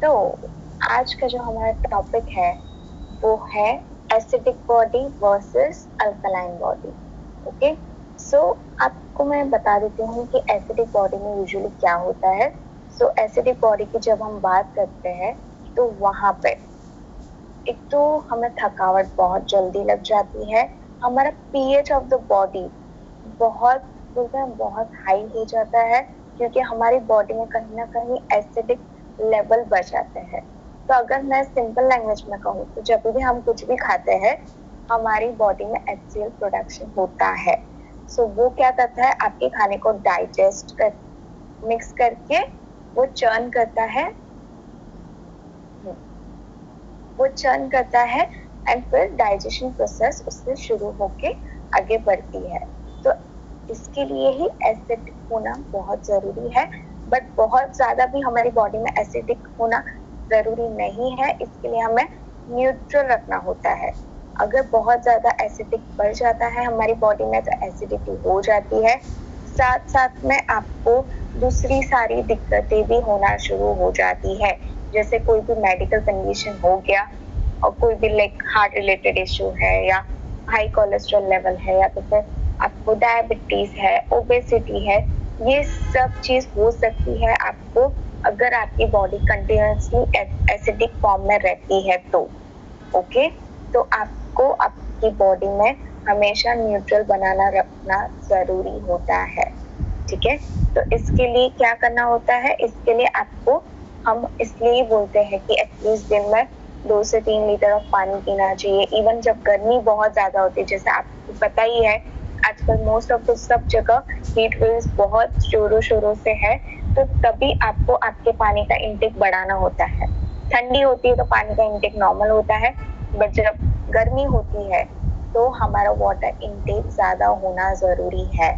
तो आज का जो हमारा टॉपिक है वो है acidic body versus alkaline body. Okay, so आपको मैं बता देती हूँ कि एसिडिक बॉडी में यूजुअली क्या होता है। सो एसिडिक बॉडी की जब हम बात करते हैं तो वहां पे एक तो हमें थकावट बहुत जल्दी लग जाती है, हमारा पीएच ऑफ द बॉडी बहुत बोलते हैं बहुत हाई हो जाता है, क्योंकि हमारी बॉडी में कहीं ना कहीं एसिडिक लेवल बढ़ जाते हैं। तो अगर मैं सिंपल लैंग्वेज में कहूँ तो जब भी हम कुछ भी खाते हैं हमारी बॉडी में HCl प्रोडक्शन होता है। सो वो क्या करता है, आपके खाने को डाइजेस्ट कर मिक्स करके वो चर्न करता है, वो चर्न करता है एंड फिर डाइजेशन प्रोसेस उससे शुरू होके आगे बढ़ती है। तो इसके लिए ही एसिड होना बहुत जरूरी है, बट बहुत ज्यादा भी हमारी बॉडी में एसिडिक होना जरूरी नहीं है। इसके लिए हमें न्यूट्रल रखना होता है। अगर बहुत ज्यादा एसिडिक बढ़ जाता है हमारी बॉडी में तो एसिडिटी हो जाती है, साथ साथ में आपको दूसरी सारी दिक्कतें भी होना शुरू हो जाती है, जैसे कोई भी मेडिकल कंडीशन हो गया और कोई भी लाइक हार्ट रिलेटेड इशू है या हाई कोलेस्ट्रॉल लेवल है या तो फिर आपको डायबिटीज है, ओबेसिटी है, ये सब चीज हो सकती है आपको अगर आपकी बॉडी कंटिन्यूअसली एसिडिक फॉर्म में रहती है तो। ओके, तो आपको आपकी बॉडी में हमेशा न्यूट्रल बनाना रखना जरूरी होता है। ठीक है, तो इसके लिए क्या करना होता है, इसके लिए आपको हम इसलिए बोलते हैं कि एटलीस्ट दिन में 2 से 3 लीटर ऑफ पानी पीना चाहिए। इवन जब गर्मी बहुत ज्यादा होती है, जैसे आपको पता ही है आजकल मोस्ट ऑफ द सब जगह हीट वेव्स बहुत जोरों शोरों से है, तो तभी आपको आपके पानी का इंटेक बढ़ाना होता है। ठंडी होती है तो पानी का इंटेक नॉर्मल होता है, बट जब गर्मी होती है तो हमारा वाटर इंटेक ज्यादा होना जरूरी है,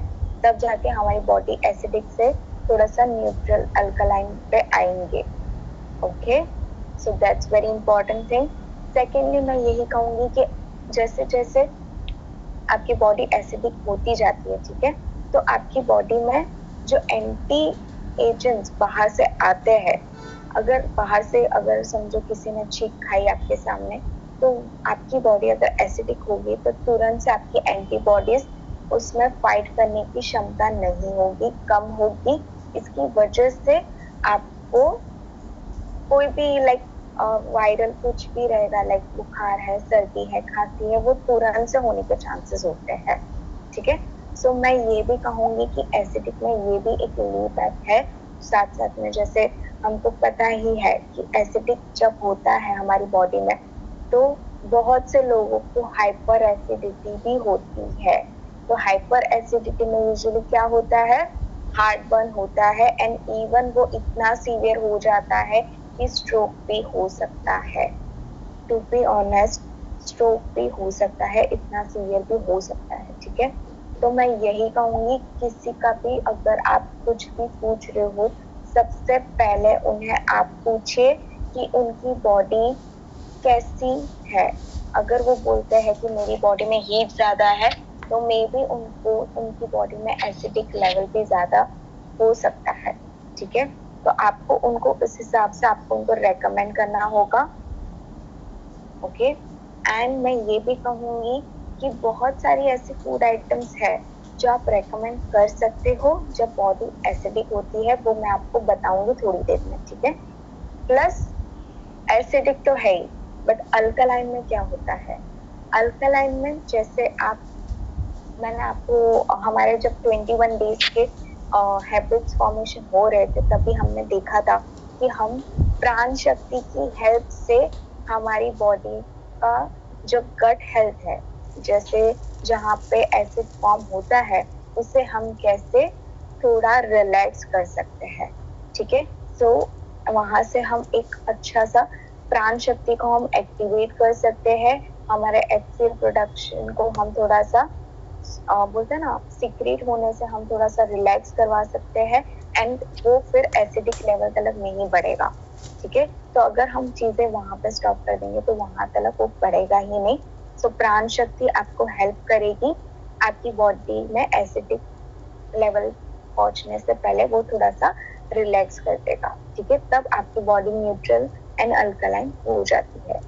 तब जाके हमारी बॉडी एसिडिक से थोड़ा सा न्यूट्रल अल्कलाइन पे आएंगे। Okay, so that's very important thing. Secondly मैं यही कहूंगी कि जैसे जैसे आपकी बॉडी एसिडिक होती जाती है, ठीक है, तो आपकी बॉडी में जो एंटी एजेंट्स बाहर से आते हैं, अगर बाहर से अगर समझो किसी ने छींक खाई आपके सामने तो आपकी बॉडी अगर एसिडिक होगी तो तुरंत से आपकी एंटीबॉडीज उसमें फाइट करने की क्षमता नहीं होगी, कम होगी। इसकी वजह से आपको कोई भी लाइक वायरल कुछ भी रहेगा, लाइक बुखार है, सर्दी है, खांसी है, वो तुरंत से होने के चांसेस होते हैं। ठीक है, सो मैं ये भी कहूंगी कि एसिडिक में ये भी एक लीड है। साथ साथ में जैसे हमको पता ही है कि एसिडिक जब होता है हमारी बॉडी में तो बहुत से लोगों को हाइपर एसिडिटी भी होती है। तो हाइपर एसिडिटी में यूजुअली क्या होता है, हार्ट बर्न होता है एंड इवन वो इतना सीवियर हो जाता है कि स्ट्रोक भी हो सकता है। टू बी ऑनेस्ट, स्ट्रोक भी हो सकता है, इतना सीवियर भी हो सकता है। ठीक है, तो मैं यही कहूंगी किसी का भी अगर आप कुछ भी पूछ रहे हो, सबसे पहले उन्हें आप पूछिए कि उनकी बॉडी कैसी है। अगर वो बोलते हैं कि मेरी बॉडी में हीट ज्यादा है तो मे बी उनको उनकी बॉडी में एसिडिक लेवल भी ज्यादा हो सकता है। ठीक है, तो आपको उनको इस हिसाब से आपको उनको रेकमेंड करना होगा। ओके, एंड मैं ये भी कहूंगी कि बहुत सारी ऐसी फूड आइटम्स है जो आप रेकमेंड कर सकते हो जब बॉडी एसिडिक होती है, वो मैं आपको बताऊंगी थोड़ी देर में। ठीक है, प्लस एसिडिक तो है ही, बट अल्कलाइन में क्या होता है, अल्कलाइन में जैसे आप मैंने आपको हमारे जब 21 डेज के हैबिट्स फॉर्मेशन हो रहे थे तभी हमने देखा था कि हम प्राण शक्ति की हेल्प से हमारी बॉडी का जो गट हेल्थ है, जैसे जहाँ पे एसिड फॉर्म होता है उसे हम कैसे थोड़ा रिलैक्स कर सकते हैं। ठीक है, सो वहां से हम एक अच्छा सा प्राण शक्ति को हम एक्टिवेट कर सकते हैं, हमारे HCl प्रोडक्शन को हम थोड़ा सा बोलते हैं ना सीक्रेट होने से हम थोड़ा सा रिलैक्स करवा सकते हैं एंड वो फिर एसिडिक लेवल तक नहीं बढ़ेगा। ठीक है, तो अगर हम चीजें वहां पे स्टॉप कर देंगे तो वहां तक वो बढ़ेगा ही नहीं। सो प्राण शक्ति आपको हेल्प करेगी आपकी बॉडी में एसिडिक लेवल पहुंचने से पहले वो थोड़ा सा रिलैक्स कर देगा, ठीक है, तब आपकी बॉडी न्यूट्रल एंड अल्कलाइन हो जाती है।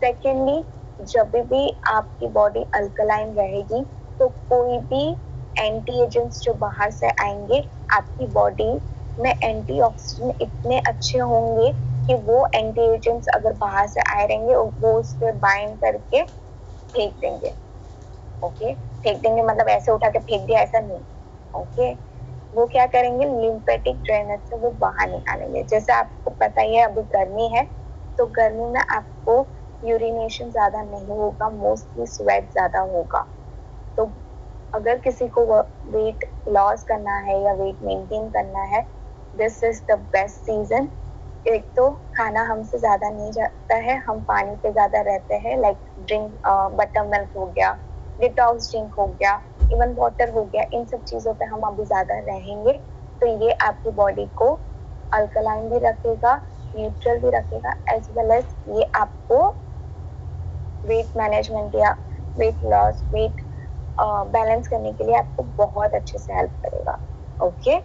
सेकेंडली, जब भी आपकी बॉडी अल्कलाइन रहेगी तो कोई भी एंटी एजेंट्स जो बाहर से आएंगे, आपकी बॉडी में एंटीऑक्सीडेंट इतने अच्छे होंगे कि वो एंटी एजेंट्स अगर बाहर से आए रहेंगे वो उस पर बाइंड करके फेंक देंगे। ओके, फेंक देंगे मतलब ऐसे उठा के फेंक दिया ऐसा नहीं। ओके, वो क्या करेंगे, लिम्फेटिक ड्रेनेज से वो बाहर निकालेंगे। जैसे आपको पता ही है अभी गर्मी है, तो गर्मी में आपको यूरिनेशन ज्यादा नहीं होगा, मोस्टली स्वेट ज्यादा होगा। तो अगर किसी को वेट लॉस करना है या वेट मेंटेन करना है, this is the best season. एक तो खाना हमसे ज्यादा नहीं जाता है, हम पानी पे ज्यादा रहते हैं, लाइक ड्रिंक बटर मिल्क हो गया, डिटॉक्स ड्रिंक हो गया, इवन वाटर हो गया, इन सब चीजों पे हम अभी ज्यादा रहेंगे। तो ये आपकी बॉडी को अल्कलाइन भी रखेगा, न्यूट्रल भी रखेगा, एज वेल एज ये आपको वेट मैनेजमेंट या वेट लॉस, वेट बैलेंस करने के लिए आपको बहुत अच्छे से हेल्प करेगा। ओके,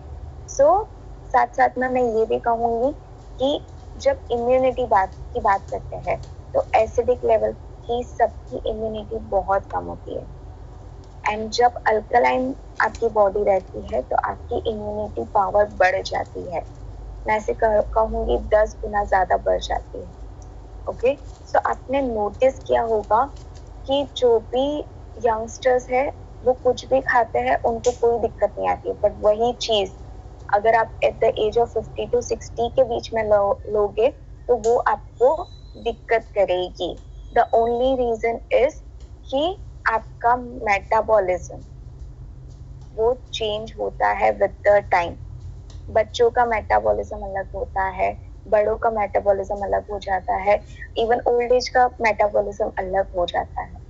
सो साथ साथ में मैं ये भी कहूंगी कि जब इम्यूनिटी की बात करते हैं तो एसिडिक लेवल की सबकी इम्यूनिटी बहुत कम होती है, एंड जब अल्कलाइन आपकी बॉडी रहती है तो आपकी इम्यूनिटी पावर बढ़ जाती है। मैं ऐसे कहूंगी 10 गुना ज्यादा बढ़ जाती है। ओके, सो आपने नोटिस किया होगा कि जो भी यंगस्टर्स है वो कुछ भी खाते हैं उनको कोई दिक्कत नहीं आती है, बट वही चीज अगर आप at the age of 50 to 60 के बीच में लोगे तो वो आपको दिक्कत करेगी। द ओनली रीजन इज कि आपका मेटाबॉलिज्म वो चेंज होता है विद द टाइम। बच्चों का मेटाबॉलिज्म अलग होता है, बड़ों का मेटाबॉलिज्म अलग हो जाता है, इवन ओल्ड एज का मेटाबॉलिज्म अलग हो जाता है।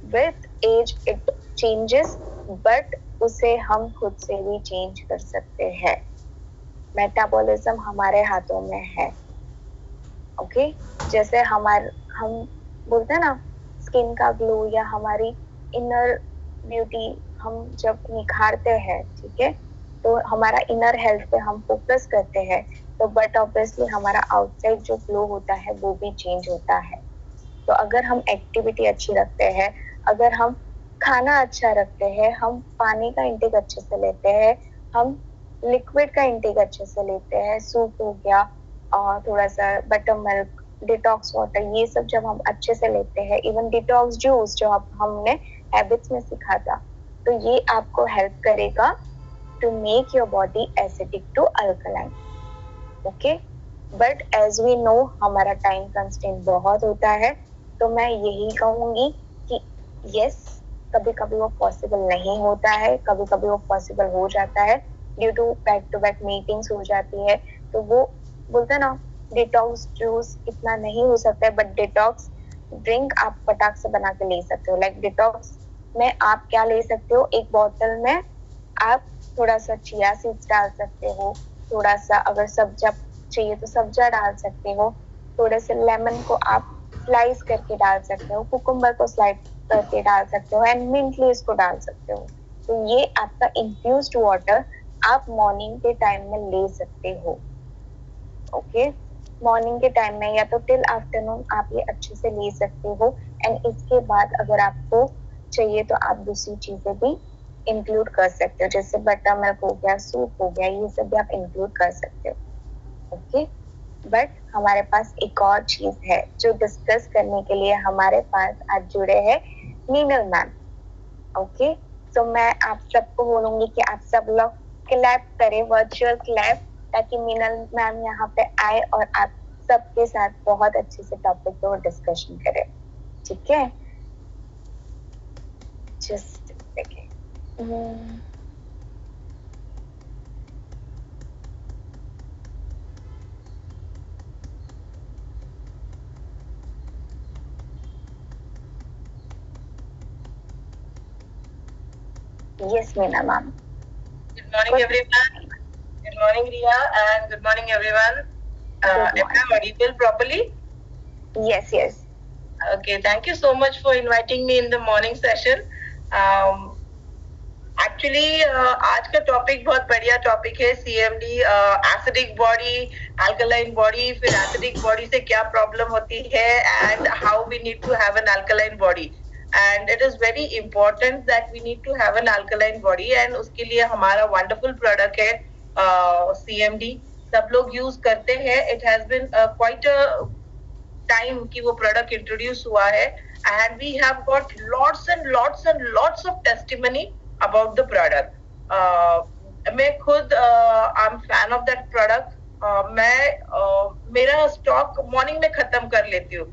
With age it changes, but उसे हम खुद से भी चेंज कर सकते हैं। मेटाबॉलिज्म हमारे हाथों में है। ओके, जैसे हम बोलते हैं ना स्किन का ग्लो या हमारी इनर ब्यूटी हम जब निखारते हैं, ठीक है, तो हमारा इनर हेल्थ पे हम फोकस करते हैं, तो बट ऑब्वियसली हमारा आउटसाइड जो ग्लो होता है वो भी चेंज होता है। तो अगर हम एक्टिविटी अच्छी रखते हैं, अगर हम खाना अच्छा रखते हैं, हम पानी का इंटेक अच्छे से लेते हैं, हम लिक्विड का इंटेक अच्छे से लेते हैं, सूप हो गया और थोड़ा सा बटर मिल्क, डिटॉक्स वाटर, ये सब जब हम अच्छे से लेते हैं, इवन डिटॉक्स जूस जो हमने हैबिट्स में सीखा था, तो ये आपको हेल्प करेगा to make your body acidic to alkaline. Okay, but as we know हमारा टाइम कंस्टेंट बहुत होता है, तो मैं यही कहूंगी कि यस, कभी कभी वो पॉसिबल नहीं होता है, कभी कभी वो पॉसिबल हो जाता है, ड्यू टू बैक मीटिंग्स हो जाती है, तो वो बोलते हैं ना डिटॉक्स जूस इतना नहीं हो सकता है, बट डिटॉक्स ड्रिंक आप फटाक से बना के ले सकते हो। लाइक डिटॉक्स में आप क्या ले सकते हो, एक बोतल में आप थोड़ा सा चिया सीड्स डाल सकते हो, थोड़ा सा अगर सब्जा चाहिए तो सब्जा डाल सकते हो, थोड़े से लेमन को आप स्लाइस करके डाल सकते हो, कुकुम्बर को स्लाइस करके डाल सकते हो, एंड मिंट लीव्स को डाल सकते हो। तो ये आपका इन्फ्यूज्ड वाटर आप मॉर्निंग के टाइम में ले सकते हो। ओके, मॉर्निंग के टाइम में या तो टिल आफ्टरनून आप ये अच्छे से ले सकते हो, एंड इसके बाद अगर आपको चाहिए तो आप दूसरी चीजें भी इंक्लूड कर सकते हो, जैसे बटर मिल्क हो गया, सूप हो गया, ये सब भी आप इंक्लूड कर सकते हो। ओके, बट हमारे पास एक और चीज है जो डिस्कस करने के लिए हमारे पास आज जुड़े हैं मीनल मैम। ओके, तो मैं आप सबको बोलूंगी कि आप सब लोग क्लैप करें, वर्चुअल क्लैप, ताकि मीनल मैम यहाँ पे आए और आप सबके साथ बहुत अच्छे से टॉपिक पे डिस्कशन करें। ठीक है, just second. Yes, Meena ma'am. Good morning, everyone. Good morning, Riya, and good morning, everyone. Am I audible properly? Yes, yes. Okay, thank you so much for inviting me in the morning session. Actually आज का topic बहुत बढ़िया topic है, CMD, acidic body, alkaline body, फिर acidic body से क्या problem होती है and how we need to have an alkaline body and it is very important that we need to have an alkaline body and उसके लिए हमारा wonderful product है CMD। सब लोग यूज करते हैं। It has been quite a time कि वो प्रोडक्ट इंट्रोड्यूस हुआ है and we have got lots and lots and lots of testimony about the product. मैं खुद I'm fan of that product. मैं मेरा स्टॉक मॉर्निंग में खत्म कर लेती हूँ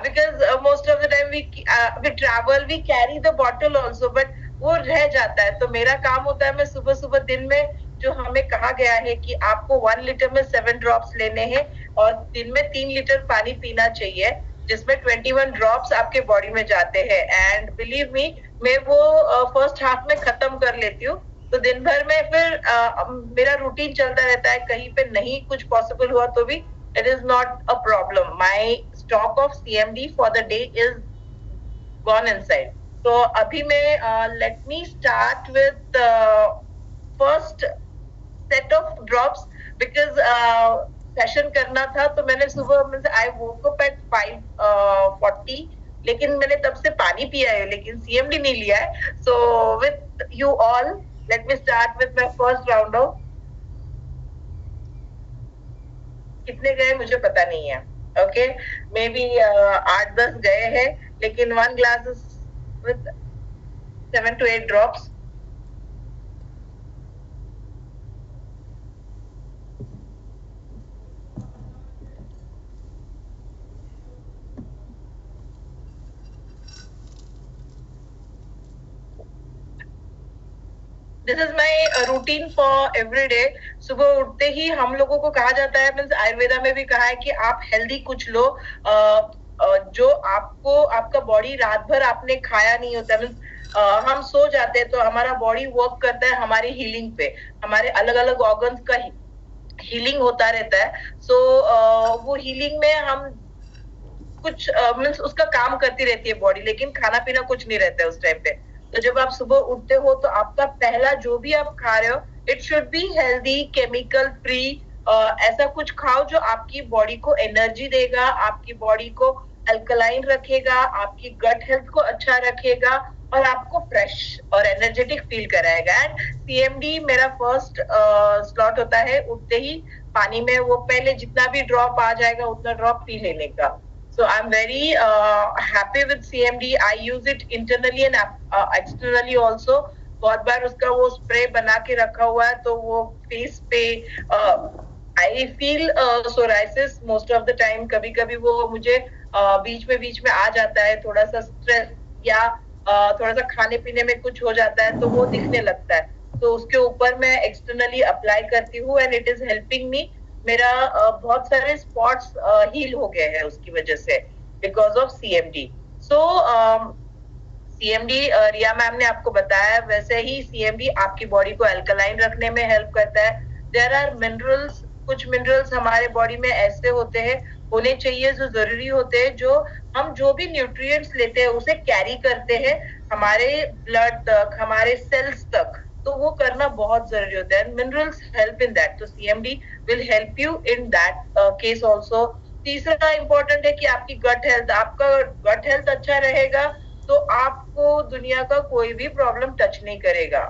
because most of the time we travel, we carry the bottle also, but वो रह जाता है। तो मेरा काम होता है मैं सुबह सुबह दिन में जो हमें कहा गया है कि आपको 1 लीटर में 7 ड्रॉप्स लेने हैं और दिन में 3 लीटर पानी पीना चाहिए, जिसमें 21 ड्रॉप्स आपके बॉडी में जाते हैं एंड बिलीव मी मैं वो फर्स्ट हाफ में खत्म कर लेती हूँ। तो दिन भर में फिर मेरा रूटीन चलता रहता है, कहीं पे नहीं कुछ पॉसिबल हुआ तो भी it is not a problem. My stock of CMD for the day is gone inside. तो अभी मैं let me start with first set of drops because session करना था। तो मैंने सुबह आई वोक अप एट 5:40 लेकिन मैंने तब से पानी पिया है लेकिन CMD नहीं लिया है। So with you all let me start with my first round of. कितने गए मुझे पता नहीं है, ओके मे बी 8-10 गए हैं लेकिन 1 glass with 7 to 8 drops. This is my routine for every day. सुबह उठते ही हम लोगों को कहा जाता है, मीन्स आयुर्वेदा में भी कहा है कि आप हेल्दी कुछ लो जो आपको आपका बॉडी रात भर आपने खाया नहीं होता। मीन्स हम सो जाते हैं तो हमारा बॉडी वर्क करता है हमारी हीलिंग पे, हमारे अलग अलग ऑर्गन्स का हीलिंग होता रहता है। सो वो हीलिंग में हम कुछ मीन्स उसका काम करती रहती है बॉडी, लेकिन खाना पीना कुछ नहीं रहता है उस टाइम पे। तो जब आप सुबह उठते हो तो आपका पहला जो भी आप खा रहे हो it should be healthy, chemical free, ऐसा कुछ खाओ जो आपकी बॉडी को एनर्जी देगा, आपकी बॉडी को अल्कलाइन रखेगा, आपकी गट हेल्थ को अच्छा रखेगा और आपको फ्रेश और एनर्जेटिक फील कराएगा। एंड CMD मेरा फर्स्ट स्लॉट होता है उठते ही पानी में, वो पहले जितना भी ड्रॉप आ जाएगा उतना ड्रॉप पी लेने का। So I'm very happy with CMD. I use it internally and externally also. बहुत बार उसका वो स्प्रे बना के रखा हुआ है तो वो फेस पे I feel psoriasis most of the time। कभी कभी वो मुझे बीच में आ जाता है, थोड़ा सा स्ट्रेस या थोड़ा सा खाने पीने में कुछ हो जाता है तो वो दिखने लगता है। तो उसके ऊपर मैं एक्सटर्नली अप्लाई करती हूँ and it is helping me. मेरा बहुत सारे स्पॉट्स हील हो गए हैं उसकी वजह से because of CMD। So CMD Riya ma'am ने आपको बताया वैसे ही CMD आपकी बॉडी को अल्कलाइन रखने में हेल्प करता है। देयर आर मिनरल्स, कुछ मिनरल्स हमारे बॉडी में ऐसे होते हैं, होने चाहिए, जो जरूरी होते हैं, जो हम जो भी न्यूट्रिएंट्स लेते हैं उसे कैरी करते हैं हमारे ब्लड तक, हमारे सेल्स तक। तो वो करना बहुत जरूरी होता है। Minerals help in that. तो CMD will help you in that case also. तीसरा इंपॉर्टेंट है कि आपकी गट हेल्थ, आपका गट हेल्थ अच्छा रहेगा तो आपको दुनिया का कोई भी प्रॉब्लम टच नहीं करेगा।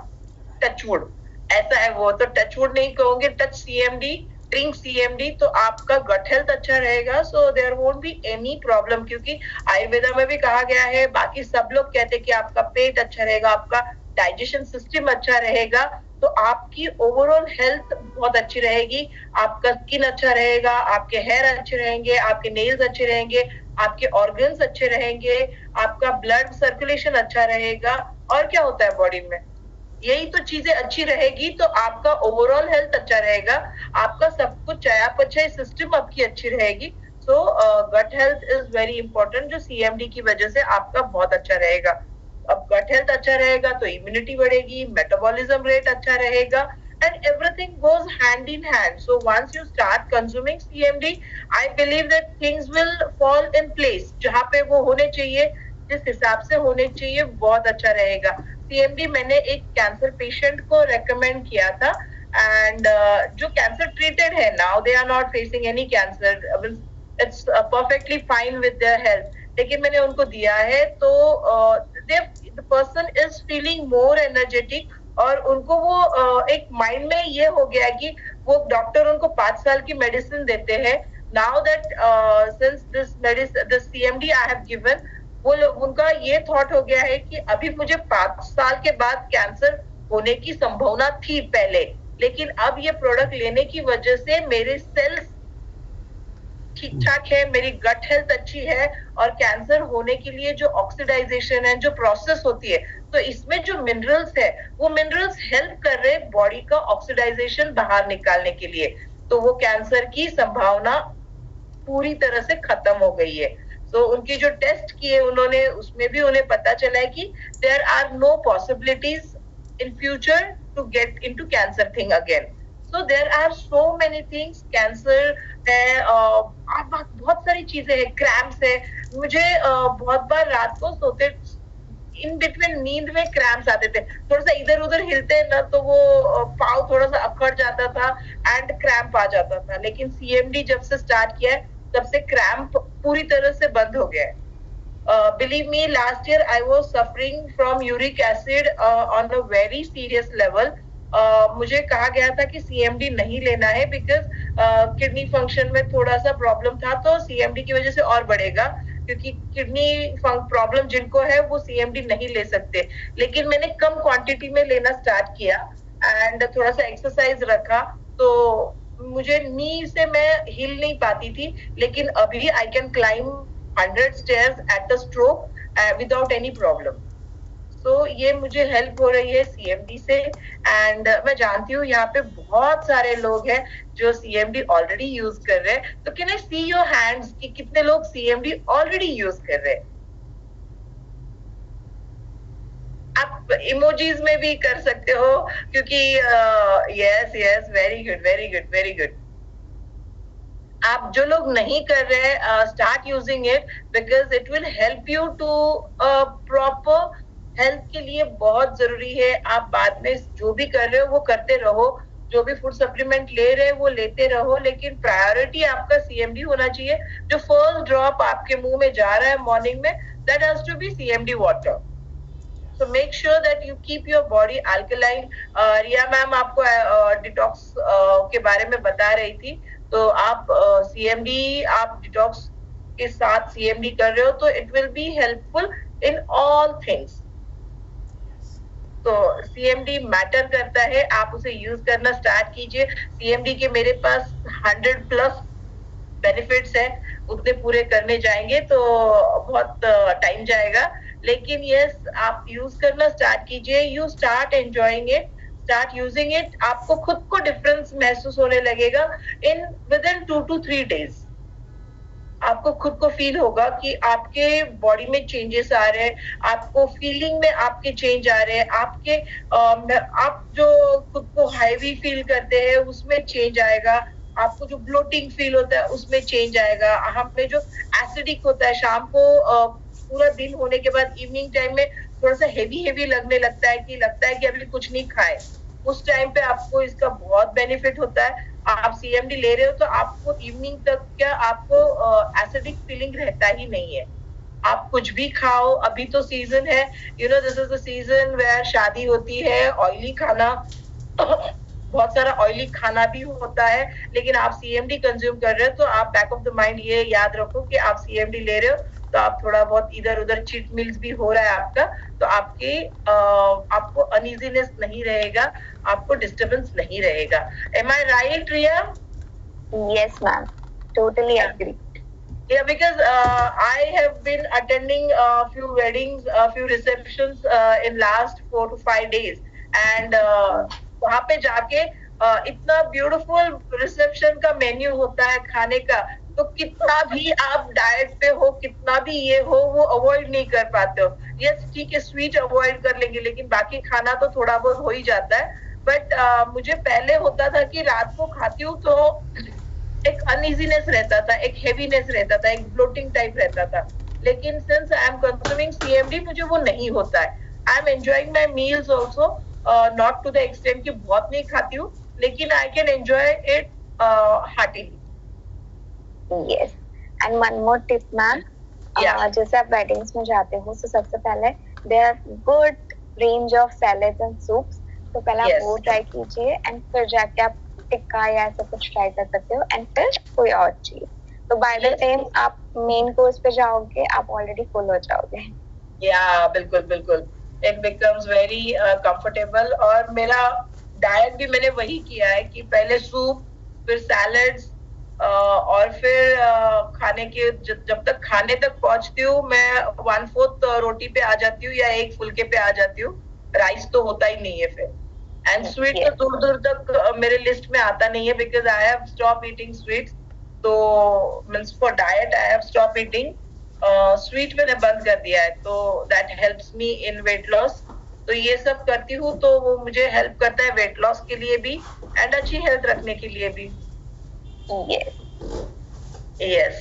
टचवुड ऐसा है वो, तो टचवुड नहीं कहोगे, टच CMD, ड्रिंक CMD, तो आपका गट हेल्थ अच्छा रहेगा। So there won't be any problem, क्योंकि आयुर्वेदा में भी कहा गया है, बाकी सब लोग कहते हैं कि आपका पेट अच्छा रहेगा, आपका डाइजेशन सिस्टम अच्छा रहेगा, तो आपकी ओवरऑल हेल्थ बहुत अच्छी रहेगी, आपका स्किन अच्छा रहेगा, आपके हेयर अच्छे रहेंगे, आपके नेल्स अच्छे रहेंगे, आपके ऑर्गन्स अच्छे रहेंगे, आपका ब्लड सर्कुलेशन अच्छा रहेगा। और क्या होता है बॉडी में, यही तो चीजें अच्छी रहेगी तो आपका ओवरऑल हेल्थ अच्छा रहेगा, आपका सब कुछ चयापचय सिस्टम आपकी अच्छी रहेगी। So gut health is very important, जो CMD की वजह से आपका बहुत अच्छा रहेगा। अब गट हेल्थ अच्छा रहेगा तो इम्यूनिटी बढ़ेगी, मेटाबॉलिज्म रेट अच्छा रहेगा, and everything goes hand in hand. So once you start consuming CMD, I believe that things will fall in place. जहाँ पे वो होने चाहिए, जिस हिसाब से होने चाहिए, बहुत अच्छा रहेगा। CMD मैंने एक कैंसर पेशेंट को रेकमेंड किया था, एंड जो कैंसर ट्रीटेड है now, they are not facing any cancer, it's perfectly fine with their health, लेकिन मैंने उनको दिया है तो the person is feeling more energetic, और उनको वो एक माइंड में ये हो गया कि वो डॉक्टर उनको 5 साल की मेडिसिन देते हैं. Now that since this CMD I have given, वो उनका ये थॉट हो गया है कि अभी मुझे 5 साल के बाद कैंसर होने की संभावना थी पहले, लेकिन अब ये प्रोडक्ट लेने की वजह से मेरे सेल्स ठीक ठाक है, मेरी गट हेल्थ अच्छी है, और कैंसर होने के लिए जो ऑक्सीडाइजेशन है, जो प्रोसेस होती है, तो इसमें जो मिनरल्स है, वो मिनरल्स हेल्प कर रहे बॉडी का ऑक्सीडाइजेशन बाहर निकालने के लिए, तो वो कैंसर की संभावना पूरी तरह से खत्म हो गई है. तो उनके जो टेस्ट किए उन्होंने, उसमें भी उन्हें पता चला है कि there are no possibilities in future to get into cancer thing again. So there are so many things, cancer है, बहुत सारी चीजें हैं, क्रैम्प्स है. मुझे बहुत बार रात को सोते इन बिटवीन नींद में क्रैम्प्स आते थे, थोड़ा सा इधर उधर हिलते ना तो वो पाँव थोड़ा सा अकड़ जाता था एंड क्रैम्प आ जाता था. लेकिन CMD जब से स्टार्ट किया है तब से क्रैम्प पूरी तरह से बंद हो गया है. Believe me, last year I was suffering from uric acid on a very serious level. मुझे कहा गया था कि CMD नहीं लेना है बिकॉज किडनी फंक्शन में थोड़ा सा प्रॉब्लम था, तो CMD की वजह से और बढ़ेगा, क्योंकि किडनी प्रॉब्लम जिनको है वो CMD नहीं ले सकते. लेकिन मैंने कम क्वांटिटी में लेना स्टार्ट किया एंड थोड़ा सा एक्सरसाइज रखा, तो मुझे नी से मैं हिल नहीं पाती थी, लेकिन अभी I can climb 100 stairs at a stroke without any problem. तो ये मुझे हेल्प हो रही है CMD से. एंड मैं जानती हूँ यहाँ पे बहुत सारे लोग हैं जो CMD ऑलरेडी यूज कर रहे हैं. तो can I see your hands कि कितने लोग CMD ऑलरेडी यूज कर रहे हैं? आप इमोजीज में भी कर सकते हो, क्योंकि yes yes, very good very good very good. आप जो लोग नहीं कर रहे, start using it because it will help you to proper health के लिए बहुत जरूरी है. आप बाद में जो भी कर रहे हो वो करते रहो, जो भी फूड सप्लीमेंट ले रहे हो वो लेते रहो, लेकिन प्रायोरिटी आपका CMD होना चाहिए. जो फर्स्ट ड्रॉप आपके मुंह में जा रहा है मॉर्निंग में, that has to be CMD water. So make sure that you keep your body alkaline. Riya ma'am आपको डिटॉक्स के बारे में बता रही थी, तो आप CMD, आप डिटॉक्स के साथ CMD कर रहे हो तो it will be helpful in all things. तो CMD मैटर करता है, आप उसे यूज करना स्टार्ट कीजिए. CMD के मेरे पास 100+ बेनिफिट्स है, उतने पूरे करने जाएंगे तो बहुत टाइम जाएगा, लेकिन यस, आप यूज करना स्टार्ट कीजिए. You start enjoying it, start using it. आपको खुद को डिफरेंस महसूस होने लगेगा इन विदिन 2 to 3 days. आपको खुद को फील होगा कि आपके बॉडी में चेंजेस आ रहे हैं, आपको फीलिंग में आपके चेंज आ रहे हैं, आपके आप जो खुद को हैवी फील करते हैं उसमें चेंज आएगा, आपको जो ब्लोटिंग फील होता है उसमें चेंज आएगा, हमें जो एसिडिक होता है शाम को पूरा दिन होने के बाद इवनिंग टाइम में थोड़ा सा हेवी लगने लगता है कि अभी कुछ नहीं खाए, उस टाइम पे आपको इसका बहुत बेनिफिट होता है. आप CMD ले रहे हो तो आपको इवनिंग तक क्या आपको एसिडिक फीलिंग रहता ही नहीं है. आप कुछ भी खाओ, अभी तो सीजन है, you know this is the season where शादी होती है, ऑयली खाना बहुत सारा ऑयली खाना भी होता है, लेकिन आप CMD कंज्यूम कर रहे हो तो आप बैक ऑफ द माइंड ये याद रखो कि आप CMD ले रहे हो तो आप थोड़ा बहुत इधर उधर चीट मील्स भी हो रहा है आपका, तो आपको अनइजीनेस नहीं रहेगा, आपको डिस्टर्बेंस नहीं रहेगा. M I right Riya? Yes, ma'am. Totally agree. Yeah, because I have been attending a few weddings, a few receptions in last 4 to 5 days, and वहाँ पे जाके इतना ब्यूटीफुल रिसेप्शन का मेन्यू होता है खाने का, तो कितना भी आप डाइट पे हो, कितना भी ये हो, वो अवॉइड नहीं कर पाते हो. यस ठीक है, स्वीट अवॉइड कर लेंगे, लेकिन बाकी खाना तो थोड़ा बहुत हो ही जाता है. बट मुझे पहले होता था कि रात को खाती हूँ तो एक अनइजीनेस रहता था, एक हेवीनेस रहता था, एक ब्लोटिंग टाइप रहता था, लेकिन since I am consuming CMD मुझे वो नहीं होता है. I am enjoying my meals also, not to the extent कि बहुत नहीं खाती हूँ, लेकिन I can enjoy it heartily. Yes. And one more tip ma'am, जैसे आप वेडिंग्स में जाते हो तो सबसे पहले there are good range of salads and soups, तो पहले आप वो ट्राई कीजिए एंड फिर जाके आप टिक्का या ऐसा कुछ ट्राई कर सकते हो एंड फिर कोई और चीज. तो बाय द टाइम आप मेन कोर्स पे जाओगे आप ऑलरेडी फुल हो जाओगे. या बिल्कुल बिल्कुल, इट बिकम्स वेरी कंफर्टेबल. और मेरा डाइट भी मैंने वही किया है कि पहले सूप, फिर सैलड्स, और फिर खाने के जब तक खाने तक पहुंचती हूँ मैं 1/4 रोटी पे आ जाती हूँ या एक फुलके पे आ जाती हूँ. राइस तो होता ही नहीं है फिर. एंड स्वीट तो दूर दूर तक मेरे लिस्ट में आता नहीं है, because I have stop eating sweets. तो means for diet I have stop eating sweet. मैंने बंद कर दिया है, तो that helps me in weight loss. तो ये सब करती हूँ तो वो मुझे हेल्प करता है वेट लॉस के लिए भी एंड अच्छी हेल्थ रखने के लिए भी. Yes. Yes.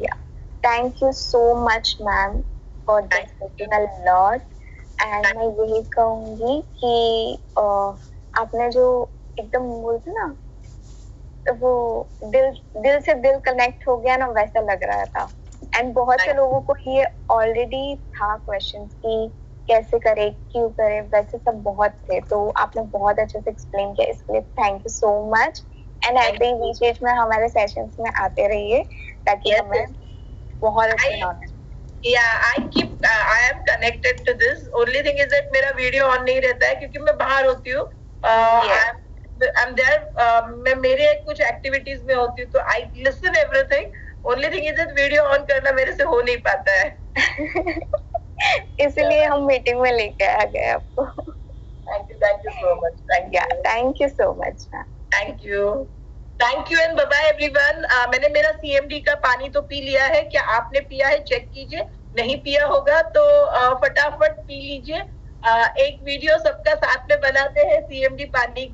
Yeah. Thank you so much, ma'am, for discussing a lot. And मैं यही कहूँगी कि आपने जो एकदम बोलते ना, वो दिल से दिल कनेक्ट हो गया ना, वैसा लग रहा था. एंड बहुत से लोगों को ये ऑलरेडी था क्वेश्चन कि कैसे करे, क्यों करे, वैसे सब बहुत थे. तो आपने बहुत अच्छे से एक्सप्लेन किया, इसके लिए thank you so much. And ऐसे ही बीच बीच में हमारे सेशंस में आते रहिए ताकि हमें बहुत अच्छी knowledge. I am connected to this. Only thing is that मेरा वीडियो ऑन नहीं रहता है क्योंकि मैं बाहर होती हूँ. I'm there. मैं मेरे कुछ एक्टिविटीज में होती हूँ तो I listen everything. Only thing is that video on करना मेरे से हो नहीं पाता है. इसलिए हम मीटिंग में लेके आ गए आपको. Thank you so much. Thank you so much. Thank you and bye bye everyone. मैंने मेरा CMD का पानी तो पी लिया है. क्या आपने पिया है? चेक कीजिए. नहीं पिया होगा तो फटाफट पी लीजिए. एक वीडियो सबका साथ में बनाते हैं CMD पानी,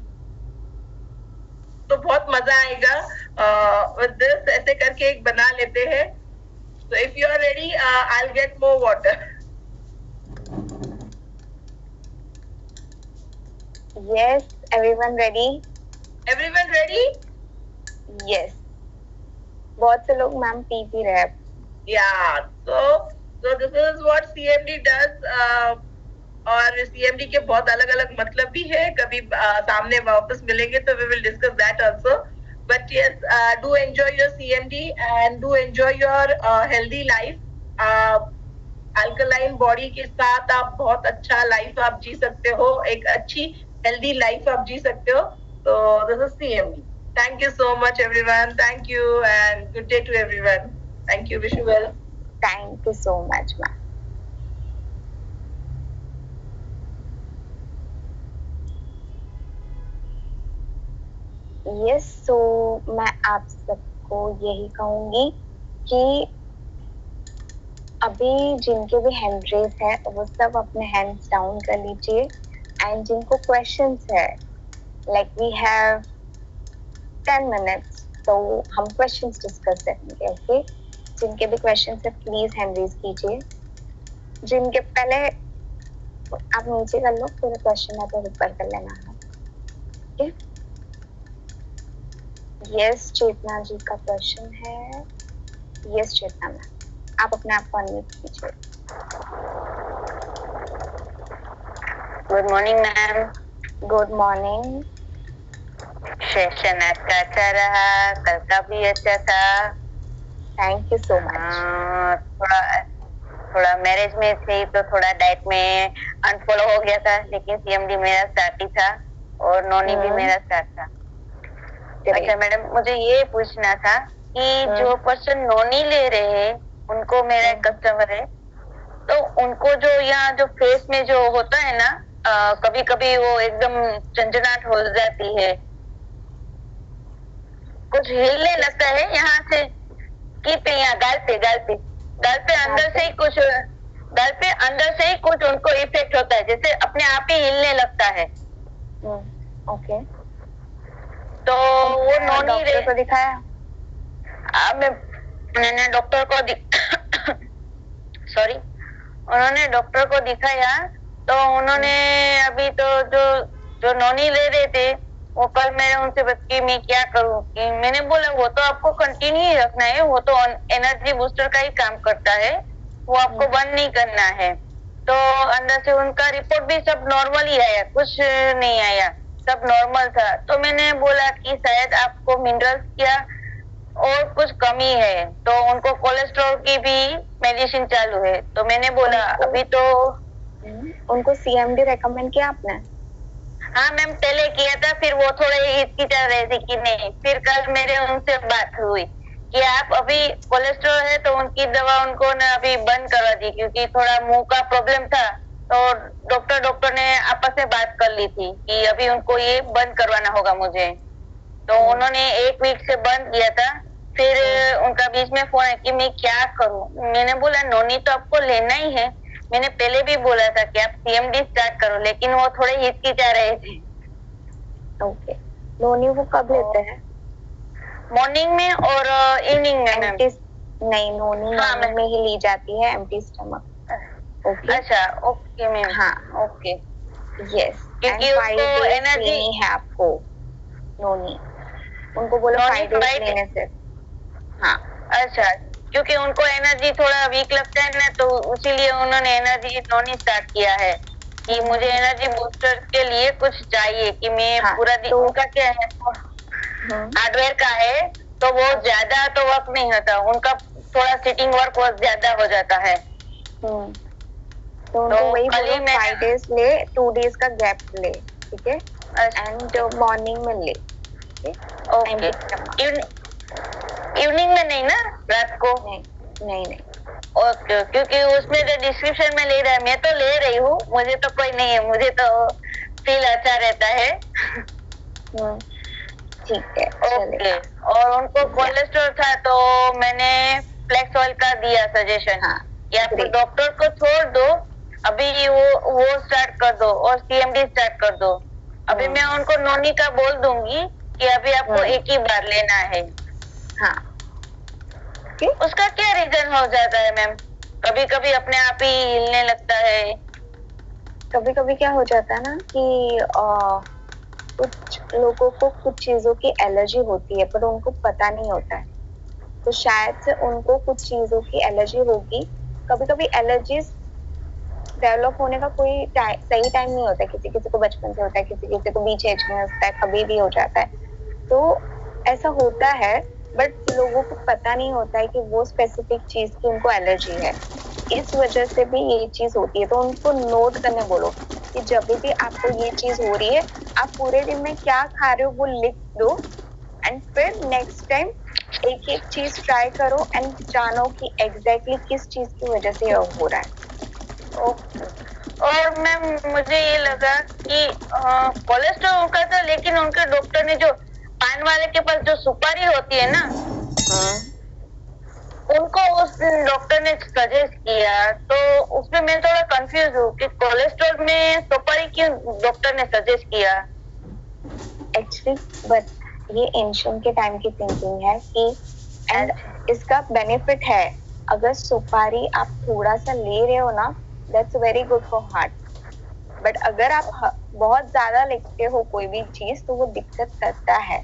तो बहुत मजा आएगा. with this ऐसे करके एक बना लेते हैं. So if you are ready, I'll get more water. Yes, everyone ready? Everyone ready? Yes. बहुत से लोग मैम पी भी रहे हैं. Yeah. So this is what CMD does. और CMD के बहुत अलग अलग मतलब भी है. कभी सामने वापस मिलेंगे तो we will discuss that also. But yes, do enjoy your CMD and do enjoy your healthy life. Alkaline body के साथ आप बहुत अच्छा लाइफ आप जी सकते हो. एक अच्छी healthy life आप जी सकते हो. So this is CMD. Thank you so much everyone. Thank you and good day to everyone. Thank you. Wish you well. Thank you so much, ma'am. Yes, so मैं आप सबको यही कहूँगी कि अभी जिनके भी हैंड रेज है वो सब अपने हैंड्स डाउन कर लीजिए. एंड जिनको क्वेश्चंस है, लाइक वी हैव 10 minutes, तो हम क्वेश्चंस डिस्कस करेंगे. ओके, जिनके भी क्वेश्चंस है प्लीज हैंड रेज कीजिए. जिनके पहले आप नीचे कर लो, फिर क्वेश्चन है तो ऊपर कर लेना है. ओके. यस, चेतना जी का क्वेश्चन है. यस चेतना मैम, आप अपने आप को अनम्यूट कीजिए. Good morning ma'am. Good morning. Session अच्छा रहा, कल का भी अच्छा था. Thank you so much. थोड़ा मैरिज में थी तो थोड़ा डाइट में अनफॉलो हो गया था, लेकिन CMD मेरा स्टार्ट ही था और नॉनी भी मेरा स्टार्ट था. अच्छा मैडम, मुझे ये पूछना था कि जो पर्सन नॉनी ले रहे हैं उनको, मेरा एक कस्टमर है, तो उनको जो यहाँ जो फेस में जो होता है ना, कभी कभी वो एकदम झंझनाहट हो जाती है, कुछ हिलने लगता है यहाँ से की पे, यहाँ गाल पे अंदर से ही कुछ उनको इफेक्ट होता है, जैसे अपने आप ही हिलने लगता है. ओके. तो वो नॉनी डॉक्टर को दिखाया? मैंने डॉक्टर को सॉरी उन्होंने डॉक्टर को दिखाया तो उन्होंने अभी तो जो जो नोनी ले रहे थे वो कल मैंने उनसे बात की मैं क्या करूं, कि मैंने बोला वो तो आपको कंटिन्यू ही रखना है, वो तो एनर्जी बूस्टर का ही काम करता है, वो आपको बंद नहीं करना है। तो अंदर से उनका रिपोर्ट भी सब नॉर्मल ही आया, कुछ नहीं आया, सब नॉर्मल था। तो मैंने बोला कि शायद आपको मिनरल्स क्या और कुछ कमी है, तो उनको कोलेस्ट्रॉल की भी मेडिसिन चालू है। तो मैंने बोला अभी तो उनको सीएमडी रेकमेंड किया आपने? हाँ मैम, पहले किया था, फिर वो थोड़े हिचकिचा रहे थे कि नहीं। फिर कल मेरे उनसे बात हुई कि आप अभी कोलेस्ट्रॉल है तो उनकी दवा उनको ना अभी बंद करवा दी, क्योंकि थोड़ा मुंह का प्रॉब्लम था। तो डॉक्टर ने आपस में बात कर ली थी कि अभी उनको ये बंद करवाना होगा मुझे। तो उन्होंने 1 वीक से बंद किया था। फिर उनका बीच में फोन है कि मैं क्या करूं। मैंने बोला नोनी तो आपको लेना ही है, मैंने पहले भी बोला था कि आप सीएमडी स्टार्ट करो, लेकिन वो थोड़े हिचकिचा रहे थे। ओके, नोनी वो कब लेते हैं? मॉर्निंग में और इवनिंग में मैम? नहीं, नोनी मॉर्निंग में ही ली जाती है, एम्प्टी स्टमक। ओके, अच्छा, ओके मैम। हाँ, ओके, यस, क्योंकि उसको एनर्जी है आपको नोनी, उनको बोलो 5 डेज लेने से। हाँ, अच्छा, क्योंकि उनको एनर्जी थोड़ा वीक लगता है ना, तो इसीलिए उन्होंने एनर्जी नोनी स्टार्ट किया है कि मुझे एनर्जी बूस्टर के लिए कुछ चाहिए कि मैं पूरा दिन। उनका क्या है, हार्डवेयर का है, तो वो ज्यादा तो वर्क नहीं होता उनका, थोड़ा सिटिंग वर्क बहुत ज्यादा हो जाता है। तो उनको वही बोलो 5 डेज ले, 2 डेज का गैप ले, ठीक है, एंड मॉर्निंग में ले। ओके, इवनिंग में नहीं ना, रात को? नहीं। ओके, क्योंकि उसमें जो डिस्क्रिप्शन में ले रहा है, मैं तो ले रही हूँ, मुझे तो कोई नहीं है, मुझे तो फील अच्छा रहता है। ठीक है, ओके। और उनको कोलेस्ट्रॉल था तो मैंने फ्लेक्स ऑयल का दिया सजेशन कि आप डॉक्टर को छोड़ दो, अभी वो स्टार्ट कर दो और सीएमडी स्टार्ट कर दो। अभी मैं उनको नोनी का बोल दूंगी कि अभी आपको एक ही बार लेना है। हाँ, उसका क्या रीजन हो जाता है मैम? कभी कभी अपने आप ही हिलने लगता है। कभी कभी क्या हो जाता है ना कि कुछ लोगों को कुछ चीजों की एलर्जी होती है पर उनको पता नहीं होता है, तो शायद से उनको कुछ चीजों की एलर्जी होगी। कभी कभी एलर्जीज डेवलप होने का कोई सही टाइम नहीं होता है, किसी किसी को बचपन से होता है, किसी किसी को बीच एज में होता है, कभी भी हो जाता है, तो ऐसा होता है। बट लोगों को पता नहीं होता है कि वो स्पेसिफिक चीज की उनको एलर्जी है, इस वजह से भी ये चीज होती है। तो उनको नोट करने बोलो कि जब भी आपको ये चीज हो रही है, आप पूरे दिन में क्या खा रहे हो वो लिख दो, एंड फिर नेक्स्ट टाइम एक एक चीज ट्राई करो एंड जानो कि एग्जैक्टली किस चीज की वजह से यह हो रहा है। और मैम मुझे ये लगा कि कोलेस्ट्रॉल उनका था, लेकिन उनके डॉक्टर ने जो पान वाले के पास जो सुपारी होती है ना, उनको उस डॉक्टर ने सजेस्ट किया, तो उसमें मैं थोड़ा कंफ्यूज हूँ कि कोलेस्ट्रॉल में सुपारी क्यों डॉक्टर ने सजेस्ट किया। एक्चुअली बट ये एंशिएंट के टाइम की थिंकिंग है कि एंड इसका बेनिफिट है, अगर सुपारी आप थोड़ा सा ले रहे हो ना, that's very good for heart. But अगर आप बहुत ज्यादा लेते हो कोई भी चीज तो वो दिक्कत करता है,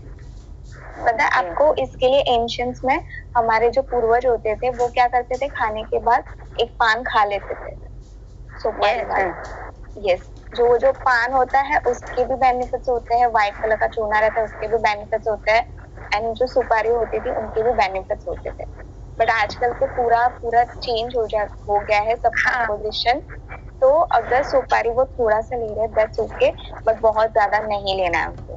पता है आपको। इसके लिए एंशिएंट्स में हमारे जो पूर्वज होते थे वो क्या करते थे, खाने के बाद एक पान खा लेते थे, सुपारी वाला। यस, जो पान होता है उसके भी बेनिफिट्स होते हैं, व्हाइट कलर का चूना रहता है उसके भी बेनिफिट्स होते हैं, एंड जो सुपारी होती थी उनके भी बेनिफिट्स होते थे। बट आजकल तो पूरा चेंज हो गया है सब कंपोजिशन। तो अगर सुपारी वो थोड़ा सा ले रहे हैं दैट्स ओके, बट बहुत ज्यादा नहीं लेना है उनको।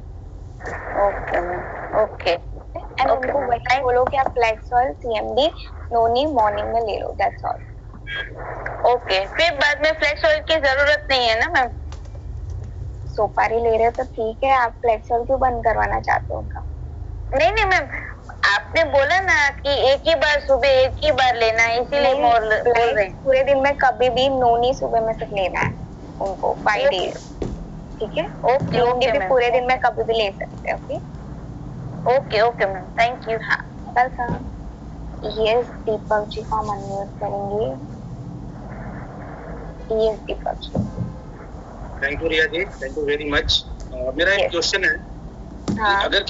ओके, एंड उनको वही बोलो कि आप फ्लेक्स ऑयल, सीएमडी, नोनी मॉर्निंग में ले लो, दैट्स ऑल। ओके, फिर बाद में फ्लेक्स ऑयल की जरूरत नहीं है ना मैम? सुपारी ले रहे हो तो ठीक है, आप फ्लेक्स ऑयल क्यों बंद करवाना चाहते हो उनका? नहीं मैम, आपने बोला ना कि एक ही बार सुबह एक ही बार लेना है, इसीलिए बोल रहे हैं। पूरे दिन में कभी भी नोनी सुबह में सिर्फ लेना है उनको 5 डेज, ठीक है? ओके, भी पूरे दिन में कभी भी ले सकते हैं। Okay ma'am, thank you. हाँ, वेलकम। यस, दीपक जी को हम अनम्यूट करेंगे। Yes, Deepak. Thank you Riya ji, thank you very much. मेरा एक क्वेश्चन है कि अगर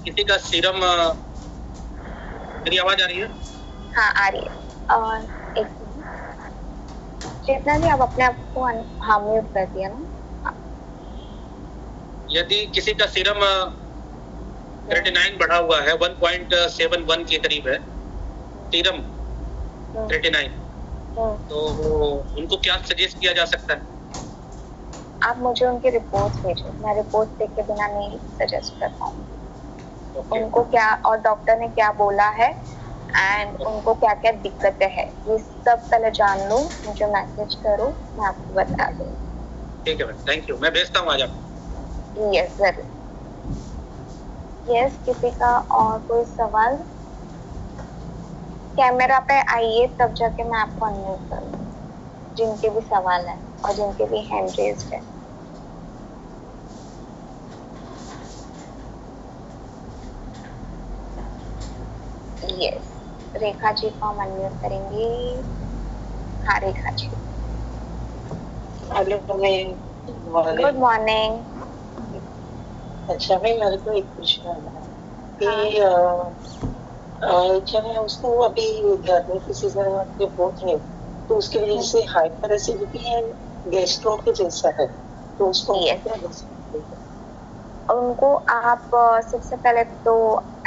किसी का सीरम, मेरी आवाज आ रही है? हाँ आ रही है। एक मिनट, चेतना जी आप अपने आप को म्यूट कर दिया ना। यदि किसी का सीरम क्रेटिनाइन बढ़ा हुआ है, 1.71 के करीब है सीरम क्रेटिनाइन, तो उनको क्या सजेस्ट किया जा सकता है? आप मुझे उनकी रिपोर्ट भेजो, मैं रिपोर्ट देख के बिना नहीं सजेस्ट कर पाऊंगी। उनको क्या और डॉक्टर ने क्या बोला है एंड उनको क्या क्या दिक्कतें हैं, ये सब पहले जान लो, मुझे मैसेज करो, मैं आपको बता दूंगी। ठीक है मैम, थैंक यू, मैं भेजता हूँ आज आपको। यस जरूर। यस, किसी का और कोई सवाल? कैमरा पे आइए तब जाके मैं आपको अनम्यूट करूंगी, जिनके भी सवाल है और जिनके भी हैंड रेज्ड है। यस, रेखा जी को हम अनम्यूट करेंगे। हाँ Rekha ji. Hello ma'am, good morning. अच्छा मैम, मेरे को एक प्रश्न है कि क्या है उसको अभी गर्मी की सीजन बहुत है, तो उसकी वजह से हाइपर एसिडिटी है, गैस्ट्रो के जैसा है, तो उसको क्या कर सकते हैं? उनको आप सबसे पहले तो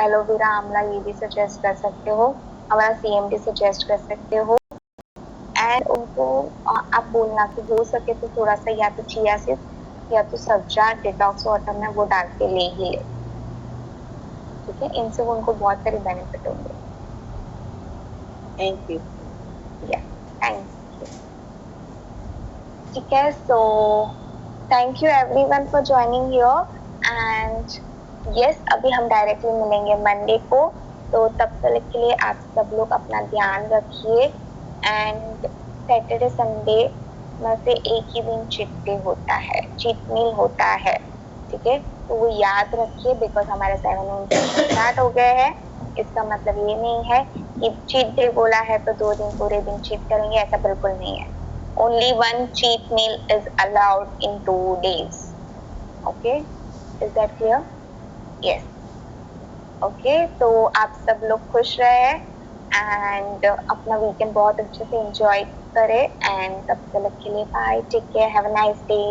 एलोवेरा आंवला ये भी सजेस्ट कर सकते हो, हमारा CMD सजेस्ट कर सकते हो। एंड उनको आप बोलना कि हो सके तो थोड़ा सा या तो चिया सीड्स या तो सब्जा डिटॉक्स वाटर में वो डाल के ले ही ले, ठीक है? इनसे उनको बहुत सारे बेनिफिट होंगे। Thank you. या थैंक्स। ठीक है, so thank you everyone for joining here and yes, अभी हम डायरेक्टली मिलेंगे मंडे को, तो तब तक के लिए आप सब लोग अपना ध्यान रखिए। एंड सैटरडे संडे में से एक ही दिन चीट डे होता है, चीट मील होता है, ठीक है? तो वो याद रखिए, बिकॉज हमारे 7 स्टार्ट हो गए हैं। इसका मतलब ये नहीं है कि चीट डे बोला है तो 2 दिन पूरे दिन चीट करेंगे, ऐसा बिल्कुल नहीं है। Only one cheat meal is allowed in 2 days. Okay, is that clear? Yes. Okay, तो आप सब लोग खुश रहे एंड अपना वीकेंड बहुत अच्छे से एंजॉय करें एंड तब तक के लिए bye, take care, have a nice day.